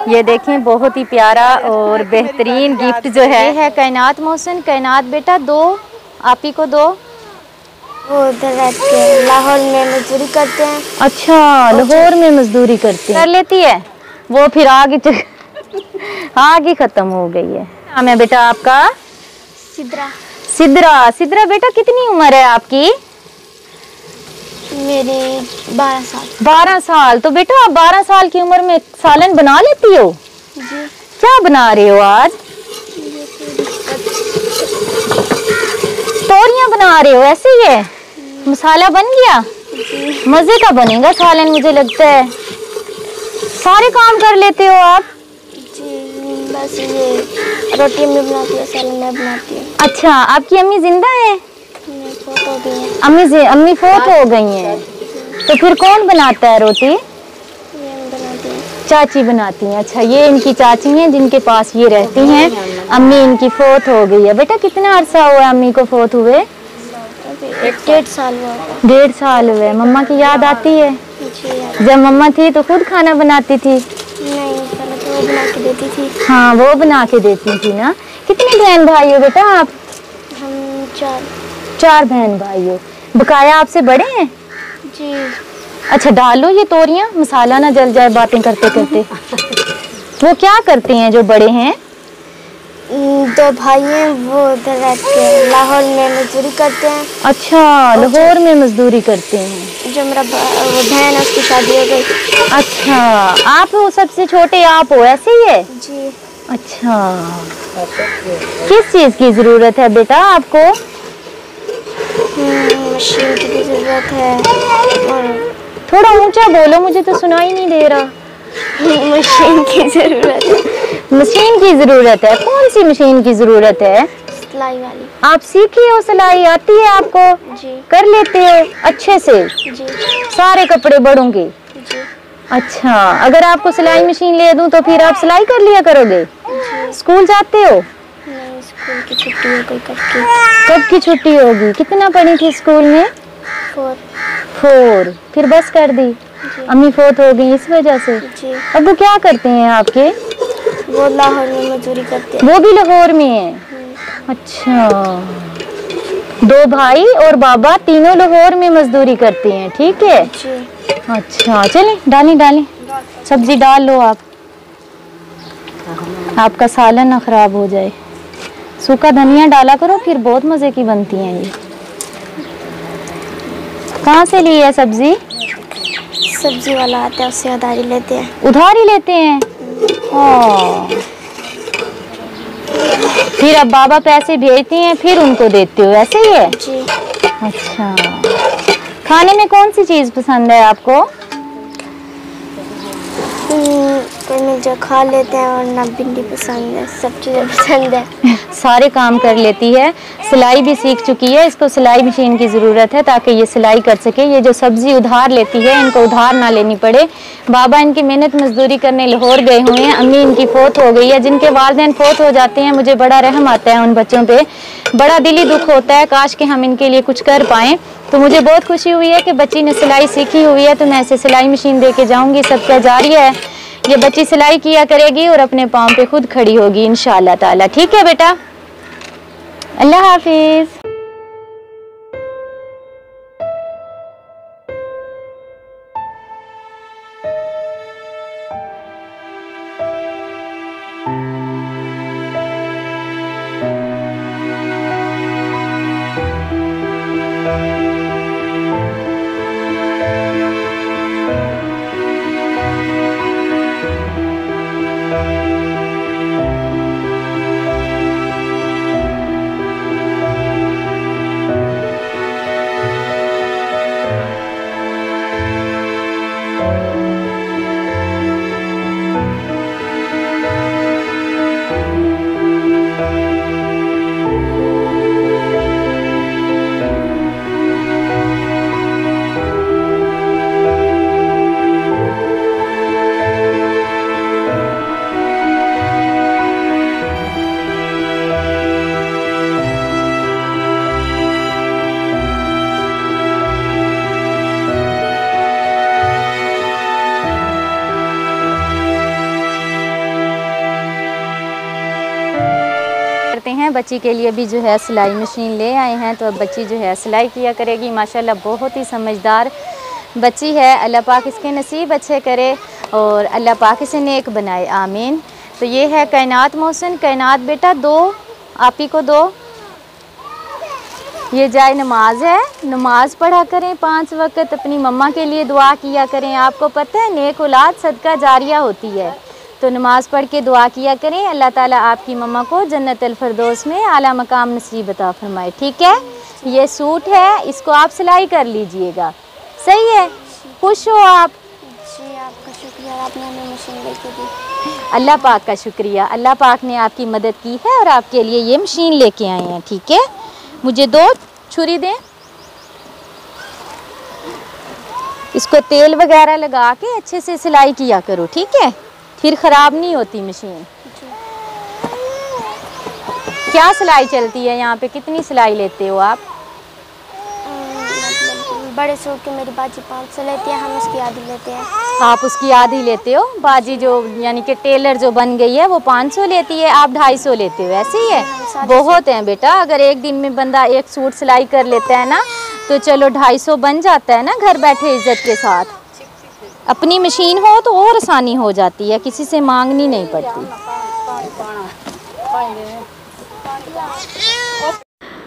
ये देखें बहुत ही प्यारा और बेहतरीन गिफ्ट जो है। ये है कायनात मोहसिन। कायनात बेटा दो, आप ही को दो। वो उधर रहते हैं, लाहौर में मजदूरी करते हैं। अच्छा, लाहौर में मजदूरी करते हैं। कर लेती है वो, फिर आगे खत्म हो गई है। नाम है बेटा आपका? सिद्रा। सिद्रा। सिद्रा बेटा कितनी उम्र है आपकी? मेरी 12 साल। 12 साल। तो बेटा आप 12 साल की उम्र में सालन बना लेती हो? जी। क्या बना रहे हो आज? तोरियां बना रहे हो? ऐसे ही है? मसाला बन गया? मजे का बनेगा सालन मुझे लगता है। सारे काम कर लेते हो आप? जी, बस ये रोटी अम्मी बनाती है, सालन मैं बनाती हूँ। अच्छा, आपकी अम्मी जिंदा है? फोत हो गई है। अम्मी फोत हो गई हैं। तो फिर कौन बनाता है रोटी? बनाती है। चाची बनाती हैं। अच्छा, ये इनकी चाची हैं जिनके पास ये रहती हैं। अम्मी इनकी फोत हो गई है। बेटा कितना अरसा हुआ है अम्मी को फोत हुए? 1.5 साल हुआ। 1.5 साल हुए। मम्मा की याद आती है? जब मम्मा थी तो खुद खाना बनाती थी? नहीं, पहले तो वो बना के देती थी। हाँ, वो बना के देती थी ना। कितने बहन भाई हो बेटा आप? हम 4। 4 बहन भाई हो। बकाया आपसे बड़े हैं? जी। अच्छा, डालो ये तोरियां, मसाला ना जल जाए बातें करते करते। वो क्या करते हैं जो बड़े हैं? 2 भाई हैं, वो उधर रहते हैं, लाहौर में मजदूरी करते हैं। अच्छा, लाहौर में मजदूरी करते हैं। जो मेरा वो बहन है उसकी शादी हो गई। अच्छा, आप हो सबसे छोटे? आप हो? ऐसे ही है? जी। अच्छा, किस चीज की जरूरत है बेटा आपको? मशीन की भी जरूरत है। और थोड़ा ऊंचा बोलो, मुझे तो सुनाई नहीं दे रहा। मशीन की जरूरत है। मशीन की जरूरत है? कौन सी मशीन की जरूरत है? सिलाई वाली। आप सीखी हो सिलाई? आती है आपको? जी। कर लेते हो अच्छे से? जी। सारे कपड़े बड़ों के? जी। अच्छा, अगर आपको सिलाई मशीन ले दूं तो फिर आप सिलाई कर लिया करोगे? जी। स्कूल जाते हो? नहीं, स्कूल की छुट्टी हो गई। कब की छुट्टी होगी? कितना पढ़ी थी स्कूल में? 4। फिर बस कर दी? अम्मी फोत हो गई इस वजह से? जी। अब वो क्या करते हैं आपके? वो लाहौर में मजदूरी करते हैं। वो भी लाहौर में है? अच्छा, 2 भाई और बाबा तीनों लाहौर में मजदूरी करते हैं। ठीक है जी। अच्छा, चलें डालें सब्जी डाल लो आप, आपका सालन ना खराब हो जाए। सूखा धनिया डाला करो, फिर बहुत मजे की बनती हैं ये। कहाँ से ली है सब्जी? सब्जी वाला आता है, उससे उधारी लेते हैं। उधारी लेते हैं? हाँ, फिर अब बाबा पैसे भेजते हैं फिर उनको देते हो? ऐसे ही है? जी। अच्छा, खाने में कौन सी चीज पसंद है आपको? कोई मिल जाए खा लेते हैं, और ना भिंडी पसंद है, सब चीज़ें पसंद है। सारे काम कर लेती है, सिलाई भी सीख चुकी है। इसको सिलाई मशीन की ज़रूरत है ताकि ये सिलाई कर सके। ये जो सब्ज़ी उधार लेती है इनको उधार ना लेनी पड़े। बाबा इनकी मेहनत मजदूरी करने लाहौर गए हुए हैं। अम्मी इनकी फोत हो गई है। जिनके वालिदैन फोत हो जाते हैं मुझे बड़ा रहम आता है उन बच्चों पे, बड़ा दिली दुख होता है। काश कि हम इनके लिए कुछ कर पाएँ। तो मुझे बहुत खुशी हुई है कि बच्ची ने सिलाई सीखी हुई है, तो मैं इसे सिलाई मशीन दे के जाऊँगी। सबका जारी है, ये बच्ची सिलाई किया करेगी और अपने पाँव पे खुद खड़ी होगी इंशाअल्लाह ताला। ठीक है बेटा, अल्लाह हाफिज। हैं। बच्ची के लिए भी जो है सिलाई मशीन ले आए हैं, तो अब बच्ची जो है सिलाई किया करेगी। माशाल्लाह बहुत ही समझदार बच्ची है। अल्लाह पाक इसके नसीब अच्छे करे और अल्लाह पाक इसे नेक बनाए, आमीन। तो ये है कायनात मोहसिन। कायनात बेटा दो, आप ही को दो। ये जाए नमाज है, नमाज पढ़ा करें 5 वक्त, अपनी मम्मा के लिए दुआ किया करें। आपको पता है नेक औलाद सदका जारिया होती है, तो नमाज पढ़ के दुआ किया करें। अल्लाह ताला आपकी मम्मा को जन्नतुल फिरदौस में आला मकाम नसीब अता फरमाए, ठीक है। ये सूट है, इसको आप सिलाई कर लीजिएगा, सही है। खुश हो आप? जी आपका शुक्रिया, आपने हमें मशीन लेके दी। अल्लाह पाक का शुक्रिया, अल्लाह पाक ने आपकी मदद की है और आपके लिए ये मशीन लेके आए हैं, ठीक है। मुझे 2 छुरी दें। इसको तेल वगैरह लगा के अच्छे से सिलाई किया करो, ठीक है, फिर ख़राब नहीं होती मशीन। क्या सिलाई चलती है यहाँ पे, कितनी सिलाई लेते हो आप? बड़े सूट के मेरी बाजी 500 लेती है, हम उसकी आधी लेते हैं। आप उसकी आधी लेते हो, बाजी जो यानी कि टेलर जो बन गई है वो 500 लेती है, आप 250 लेते हो, ऐसे ही है। बहुत हैं बेटा, अगर एक दिन में बंदा एक सूट सिलाई कर लेता है ना, तो चलो 250 बन जाता है ना, घर बैठे इज्जत के साथ। अपनी मशीन हो तो और आसानी हो जाती है, किसी से मांगनी नहीं पड़ती।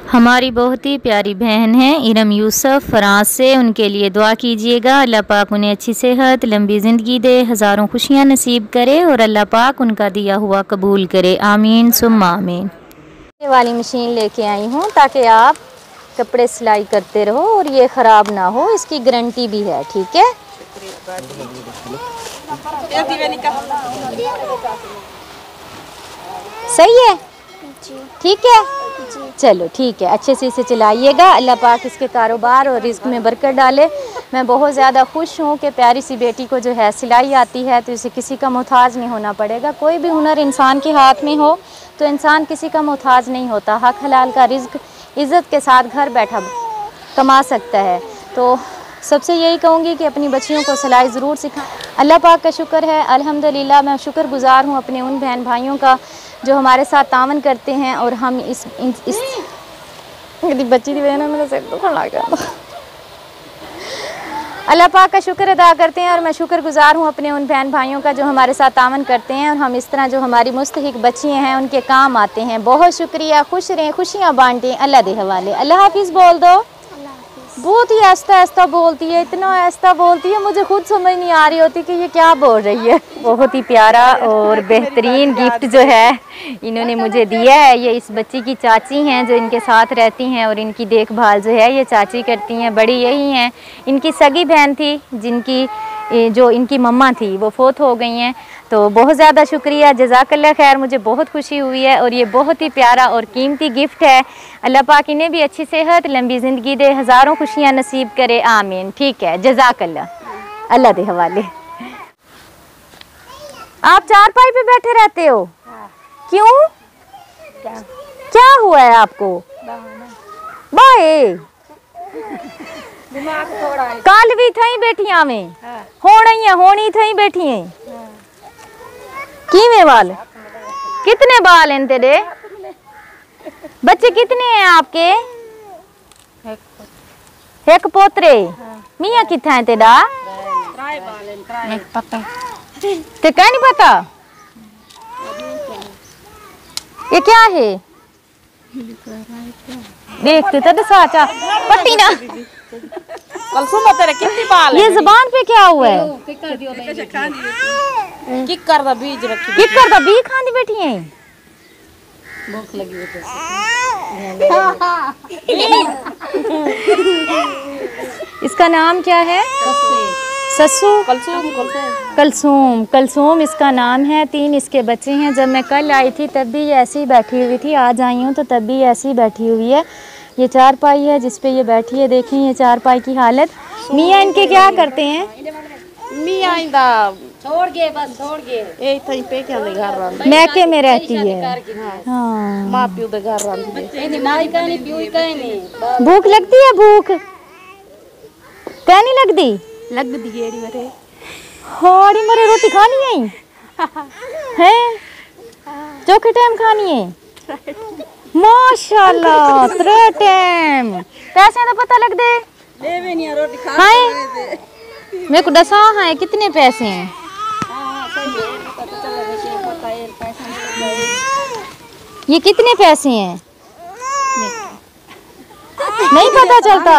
हमारी बहुत ही प्यारी बहन है इरम यूसुफ फ्रांस से, उनके लिए दुआ कीजिएगा। अल्लाह पाक उन्हें अच्छी सेहत, लंबी ज़िंदगी दे, हज़ारों खुशियाँ नसीब करे और अल्लाह पाक उनका दिया हुआ कबूल करे, आमीन सुम्मा आमीन। ये वाली मशीन लेके आई हूँ ताकि आप कपड़े सिलाई करते रहो और ये ख़राब ना हो, इसकी गारंटी भी है, ठीक है। सही है, ठीक है, चलो ठीक है, अच्छे से इसे चलाइएगा। अल्लाह पाक इसके कारोबार और रिस्क में बरकत डाले। मैं बहुत ज़्यादा खुश हूँ कि प्यारी सी बेटी को जो है सिलाई आती है, तो इसे किसी का मोहताज नहीं होना पड़ेगा। कोई भी हुनर इंसान के हाथ में हो तो इंसान किसी का मोहताज नहीं होता, हक हलाल का रिस्क इज़्ज़त के साथ घर बैठा कमा सकता है। तो सबसे यही कहूँगी कि अपनी बच्चियों को सिलाई ज़रूर सिखाएं। अल्लाह पाक का शुक्र है, अल्हम्दुलिल्लाह। मैं शुक्रगुज़ार हूँ अपने उन बहन भाइयों का जो हमारे साथ तावन करते हैं और हम इस बच्ची की बहन मेरा सिर दुखने लग गया। अल्लाह पाक का शुक्र अदा करते हैं और मैं शुक्रगुज़ार हूँ अपने उन बहन भाइयों का जो हमारे साथ तावन करते हैं और हम इस तरह जो हमारी मुस्तहिक बच्चियाँ हैं उनके काम आते हैं। बहुत शुक्रिया, खुश रहें, खुशियाँ बांटें, अल्लाह दे हवाले। अल्लाह हाफिज़ बोल दो। बहुत ही आहिस्ता आहिस्ता बोलती है, इतना आहिस्ता बोलती है मुझे खुद समझ नहीं आ रही होती कि ये क्या बोल रही है। बहुत ही प्यारा और बेहतरीन गिफ्ट जो है इन्होंने मुझे दिया है। ये इस बच्ची की चाची हैं जो इनके साथ रहती हैं और इनकी देखभाल जो है ये चाची करती हैं। बड़ी यही हैं, इनकी सगी बहन थी जिनकी जो इनकी मम्मा थी वो फोत हो गई हैं। तो बहुत ज़्यादा शुक्रिया, जज़ाकल्लाह खैर, मुझे बहुत खुशी हुई है और ये बहुत ही प्यारा और कीमती गिफ्ट है। अल्लाह पाक इन्हें भी अच्छी सेहत, लंबी ज़िंदगी दे, हज़ारों खुशियाँ नसीब करे, आमीन। ठीक है, जज़ाकल्लाह, अल्लाह दे हवाले। आप चारपाई पे बैठे रहते हो? क्यों, क्या हुआ है आपको? बाए कल भी थी बेटिया में होनी थी बेटी किवें वाल, कितने बाल हैं तेरे? बच्चे कितने हैं आपके? एक पोतरे। मियाँ कितना है तेरा? ते क्या नहीं पता? ये क्या है? देखते तो साचा पट्टी ना। ये जबान पे क्या हुआ है? किकर दा बीज रखी, किकर दा बीज खांदी बैठी है। भूख लगी है। इसका नाम क्या है? सस्सू, कलसूम इसका नाम है। 3 इसके बच्चे हैं। जब मैं कल आई थी तब भी ये ऐसे ही बैठी हुई थी, आज आई हूँ तो तब भी ऐसे ही बैठी हुई है। ये चारपाई है जिस पे ये बैठी है, देखें ये चारपाई की हालत। मियाँ इनके क्या करते हैं? मियाँ इंदा छोड़ गए, बस छोड़ गए। थई पे क्या ले घर रंदी, मैके में रहती है। हाँ, माँ प्यू दे घर रंदी। नाई कहनी प्यू कहनी। भूख लगती है? भूख कहनी लगती? लग दी गेड़ी मरे। हाड़ी मरे रोटी खानी है हैं? चौके टाइम खानी है? माशाल्लाह त्रे टाइम पैसे तो पता लग दे हाय मेरे को दसा है कितने पैसे हैं। ये कितने पैसे हैं नहीं पता चलता।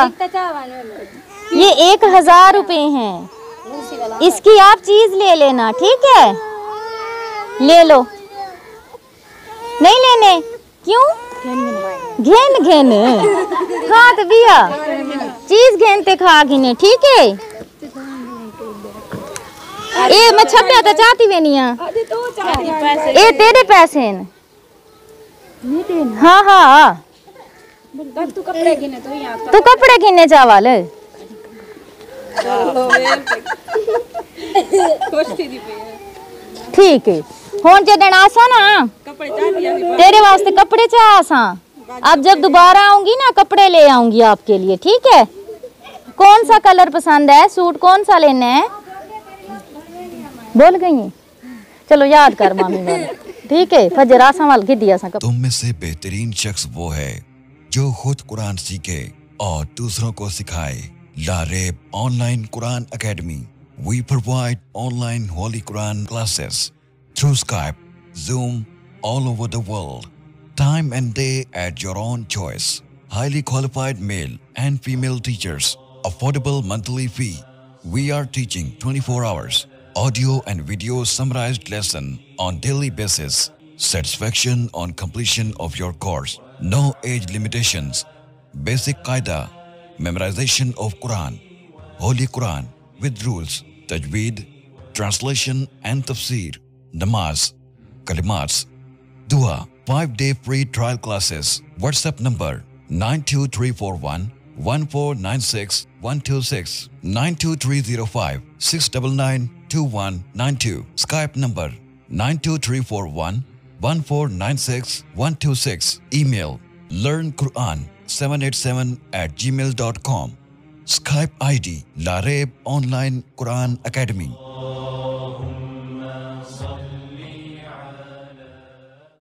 ये 1000 रुपए हैं। इसकी आप चीज ले लेना ठीक है। ले लो नहीं लेने क्यों घेन घेन खा तो बिया चीज घेनते खा गिने ठीक है। ए मैं छपया तो चाहती वे नहीं ए तेरे पैसे हैं। हाँ हाँ तू कपड़े गिने चावल ठीक है होन जदन आसा ना तेरे वास्ते कपड़े चाह आसा। अब जब दोबारा आऊंगी ना कपड़े ले आऊंगी आपके लिए ठीक है। कौन सा कलर पसंद है सूट कौन सा लेना है बोल गई चलो याद कर मामी वाला ठीक है। फजर आसा वाल की दिया सा। तुम में से बेहतरीन शख्स वो है जो खुद कुरान सीखे और दूसरों को सिखाए। Laraib online Quran academy. We provide online Holy Quran classes through Skype, Zoom, all over the world. Time and day at your own choice. Highly qualified male and female teachers. Affordable monthly fee. We are teaching 24 hours. Audio and video summarized lesson on daily basis. Satisfaction on completion of your course. No age limitations. Basic Qaida. Memorization of Quran. Holy Quran with rules. Tajweed, translation and tafsir, namaz, kalimats, dua, 5-day free trial classes. WhatsApp number 92341 1496 126 92305 699 2192. Skype number 92341 1496 126. Email learnquran787@gmail.com. Skype ID Lareeb Online Quran Academy.